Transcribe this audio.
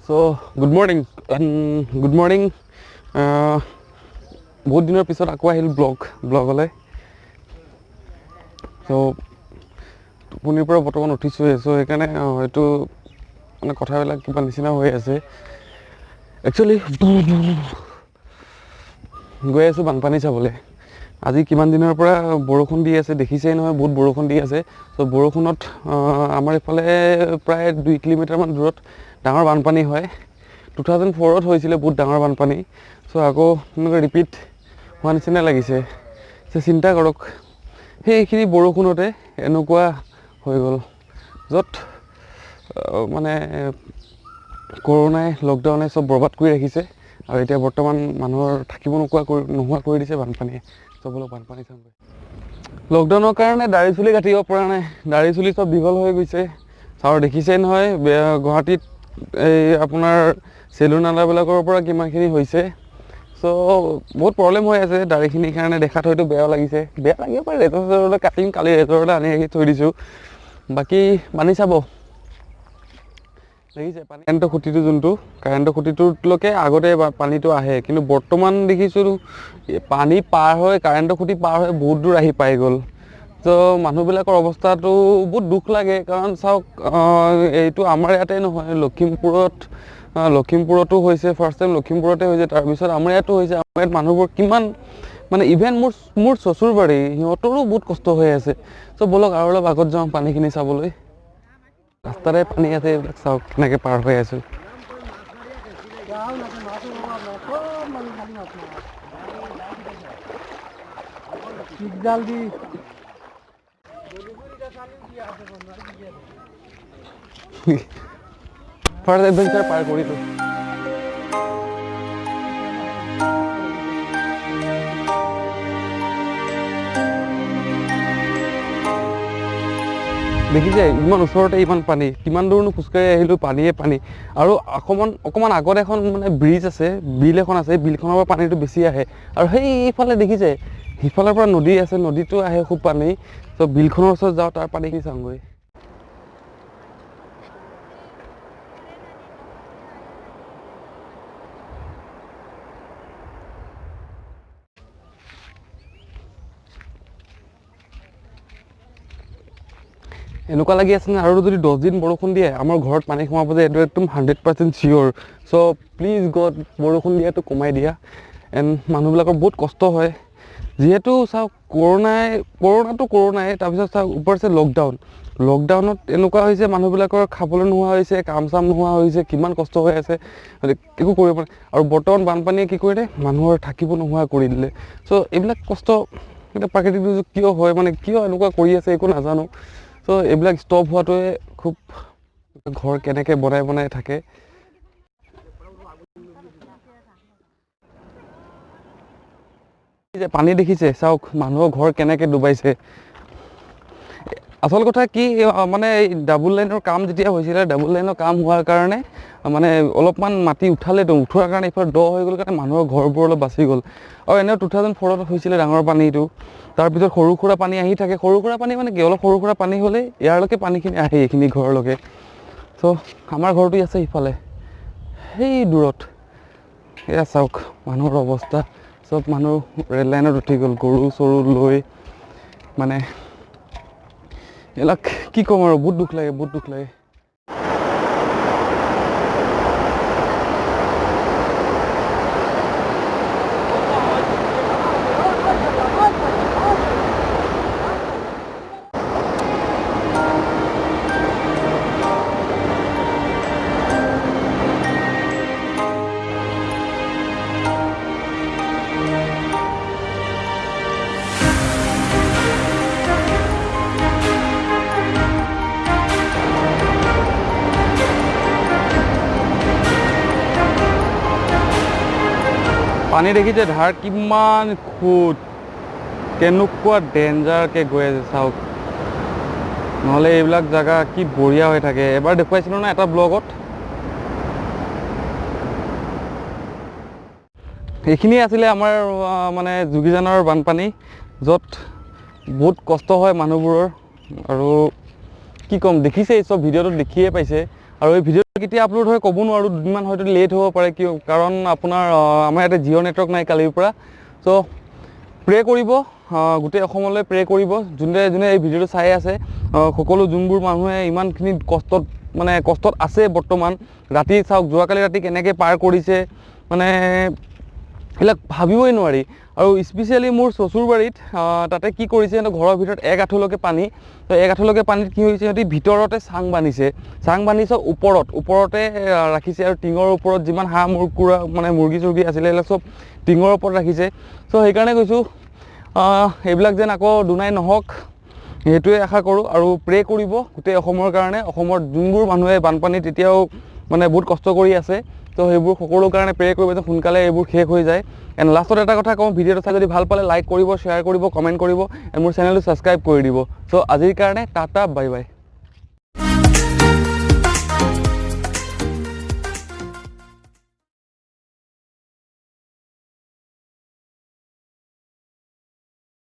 So good morning and good morning. বহুত দিনৰ পিছত আকৌ আহিল ব্লগলৈ। চ' টোপনিৰ পৰা বৰ্তমান উঠিছোঁহে, চ' সেইকাৰণে এইটো মানে কথাবিলাক কিবা নিচিনা হৈ আছে। একচুৱেলি গৈ আছোঁ বানপানী চাবলৈ। আজি কিমান দিনৰ পৰা বৰষুণ দি আছে, দেখিছেই নহয়, বহুত বৰষুণ দি আছে। চ' বৰষুণত আমাৰ এইফালে প্ৰায় 2 কিলোমিটাৰমান দূৰত ডাঙৰ বানপানী হয়। 2004ত হৈছিলে বহুত ডাঙৰ বানপানী। চ' আকৌ এনেকৈ ৰিপিট হোৱা নিচিনা লাগিছে। চ' চিন্তা কৰক, সেইখিনি বৰষুণতে এনেকুৱা হৈ গ'ল, য'ত মানে কৰোণাই লকডাউনে চব বৰবাদ কৰি ৰাখিছে। আৰু এতিয়া বৰ্তমান মানুহৰ থাকিব নোহোৱা কৰি দিছে বানপানীয়ে। চবলৈ বানপানী চাবলৈ লকডাউনৰ কাৰণে দাড়ি চুলি কাটিব পৰা নাই, দাড়ি চুলি চব দীঘল হৈ গৈছে। আৰু দেখিছেই নহয়, গুৱাহাটীত এই আপোনাৰ চেলুন আলাবিলাকৰ পৰা কিমানখিনি হৈছে। চ' বহুত প্ৰব্লেম হৈ আছে দাড়িখিনিৰ কাৰণে। দেখাত হয়তো বেয়াও লাগিছে, বেয়া লাগিব পাৰে। ৰেজৰলৈ কাটিম, কালি ৰেজৰলৈ আনি ৰাখি থৈ দিছোঁ। বাকী মানি চাব, দেখিছে কাৰেণ্টৰ খুঁটিটো, যোনটো কাৰেণ্টৰ খুঁটিটোলৈকে আগতে পানীটো আহে, কিন্তু বৰ্তমান দেখিছোঁ পানী পাৰ হৈ, কাৰেণ্টৰ খুঁটি পাৰ হৈ বহুত দূৰ আহি পাই গ'ল। ত' মানুহবিলাকৰ অৱস্থাটো বহুত দুখ লাগে, কাৰণ চাওক এইটো আমাৰ ইয়াতে নহয়, লখিমপুৰতো হৈছে। ফাৰ্ষ্ট টাইম লখিমপুৰতে হৈছে, তাৰপিছত আমাৰ ইয়াতো হৈছে। আমাৰ ইয়াত মানুহবোৰ কিমান মানে ইভেন মোৰ চচুৰবাৰী, সিহঁতৰো বহুত কষ্ট হৈ আছে। চ' ব'লক আৰু অলপ আগত যাওঁ পানীখিনি চাবলৈ। ৰাস্তাতে পানী আছে, এইবিলাক চাওক কেনেকৈ পাৰ হৈ আছোঁ। ফাৰ্ষ্ট এডভেঞ্চাৰ পাৰ কৰিলোঁ। দেখিছে ইমান ওচৰতে ইমান পানী, কিমান দূৰনো খোজকাঢ়ি আহিলোঁ, পানীয়ে পানী। আৰু অকণমান আগত এখন মানে ব্ৰিজ আছে, বিল এখন আছে, বিলখনৰ পৰা পানীটো বেছি আহে। আৰু সেইফালে দেখিছে সিফালৰ পৰা নদী আছে, নদীতো আহে খুব পানী। চ' বিলখনৰ ওচৰত যাওঁ, তাৰ পানীখিনি চাওঁগৈ। এনেকুৱা লাগি আছে নে আৰু যদি 10 দিন বৰষুণ দিয়ে আমাৰ ঘৰত পানী সোমাব, যে এইটো একদম 100% চিয়'ৰ। চ' প্লিজ গড, বৰষুণ দিয়াটো কমাই দিয়া। এণ্ড মানুহবিলাকৰ বহুত কষ্ট হয়, যিহেতু চাওক কৰোণাই তাৰপিছত চাওক ওপৰছে লকডাউনত এনেকুৱা হৈছে, মানুহবিলাকৰ খাবলৈ নোহোৱা হৈছে, কাম চাম নোহোৱা হৈছে, কিমান কষ্ট হৈ আছে, একো কৰিব পৰা নাই। আৰু বৰ্তমান বানপানীয়ে কি কৰিলে, মানুহৰ থাকিব নোহোৱা কৰি দিলে। চ' এইবিলাক কষ্ট এতিয়া প্ৰাকৃতিক দুৰ্যোগ কিয় হয়, মানে কিয় এনেকুৱা কৰি আছে, একো নাজানো। চ' এইবিলাক ষ্টপ হোৱাটোৱে খুব, ঘৰ কেনেকৈ বনাই থাকে। পানী দেখিছে, চাওক মানুহৰ ঘৰ কেনেকৈ ডুবাইছে। আচল কথা কি, মানে এই ডাবুল লাইনৰ কাম যেতিয়া হৈছিলে, ডাবুল লাইনৰ কাম হোৱাৰ কাৰণে মানে অলপমান মাটি উঠোৱাৰ কাৰণে এইফালে দ হৈ গ'ল, কাৰণে মানুহৰ ঘৰবোৰ অলপ বাচি গ'ল। আৰু এনেও 2004ত হৈছিলে ডাঙৰ পানীটো। তাৰপিছত সৰু সুৰা পানী আহি থাকে, সৰু সুৰা পানী মানে কি, অলপ সৰু সুৰা পানী হ'লে ইয়াৰলৈকে পানীখিনি আহে, এইখিনি ঘৰলৈকে। চ' আমাৰ ঘৰটো আছে সিফালে, সেই দূৰত। এয়া চাওক মানুহৰ অৱস্থা, চব মানুহ ৰেল লাইনত উঠি গ'ল, গৰু চৰু লৈ। মানে এইবিলাক কি ক'ম আৰু, বহুত দুখ লাগে, বহুত দুখ লাগে। পানী দেখিছে ধাৰ কিমান খুট, কেনেকুৱা ডেঞ্জাৰকৈ গৈ আছে চাওক। নহ'লে এইবিলাক জেগা কি বঢ়িয়া হৈ থাকে। এবাৰ দেখুৱাইছিলোঁ না এটা ব্লগত। এইখিনিয়ে আছিলে আমাৰ মানে যোগীজানৰ বানপানী, য'ত বহুত কষ্ট হয় মানুহবোৰৰ। আৰু কি ক'ম, দেখিছে চব ভিডিঅ'টো দেখিয়ে পাইছে। আৰু এই ভিডিঅ'টো কেতিয়া আপলোড হয় ক'ব নোৱাৰোঁ, দুদিনমান হয়তো লেট হ'ব পাৰে, কিয় কাৰণ আপোনাৰ আমাৰ ইয়াতে জিঅ' নেটৱৰ্ক নাই কালিৰ পৰা। চ' প্ৰে কৰিব, গোটেই অসমলৈ প্ৰে কৰিব, যোনে যোনে এই ভিডিঅ'টো চাই আছে, সকলো যোনবোৰ মানুহে ইমানখিনি কষ্টত আছে বৰ্তমান। ৰাতি চাওক, যোৱাকালি ৰাতি কেনেকৈ পাৰ কৰিছে, মানে এইবিলাক ভাবিবই নোৱাৰি। আৰু স্পেচিয়েলি মোৰ চচুৰবাৰীত তাতে কি কৰিছে, সিহঁতৰ ঘৰৰ ভিতৰত 1 আঁঠুলৈকে পানী। তো 1 আঁঠুলৈকে পানীত কি হৈছে, সিহঁতি ভিতৰতে চাং বান্ধিছে ওপৰতে ৰাখিছে, আৰু টিঙৰ ওপৰত যিমান হাঁহ মুৰ্গী চুৰ্গী আছিলে এইবিলাক চব টিঙৰ ওপৰত ৰাখিছে। চ' সেইকাৰণে কৈছোঁ, এইবিলাক যেন আকৌ দুনাই নহওক, সেইটোৱে আশা কৰোঁ। আৰু প্ৰে কৰিব গোটেই অসমৰ কাৰণে, অসমৰ যোনবোৰ মানুহে বানপানীত এতিয়াও বহুত কষ্ট কৰি আছে, তো সেইবোৰ সকলো কাৰণে প্ৰে কৰিব যে সোনকালে এইবোৰ শেষ হৈ যায়। এণ্ড লাষ্টত এটা কথা কওঁ, ভিডিঅ'টো চাই যদি ভাল পালে লাইক কৰিব, শ্বেয়াৰ কৰিব, কমেণ্ট কৰিব, এণ্ড মোৰ চেনেলটো ছাবস্ক্ৰাইব কৰি দিব। চ' আজিৰ কাৰণে টাটা, বাই বাই।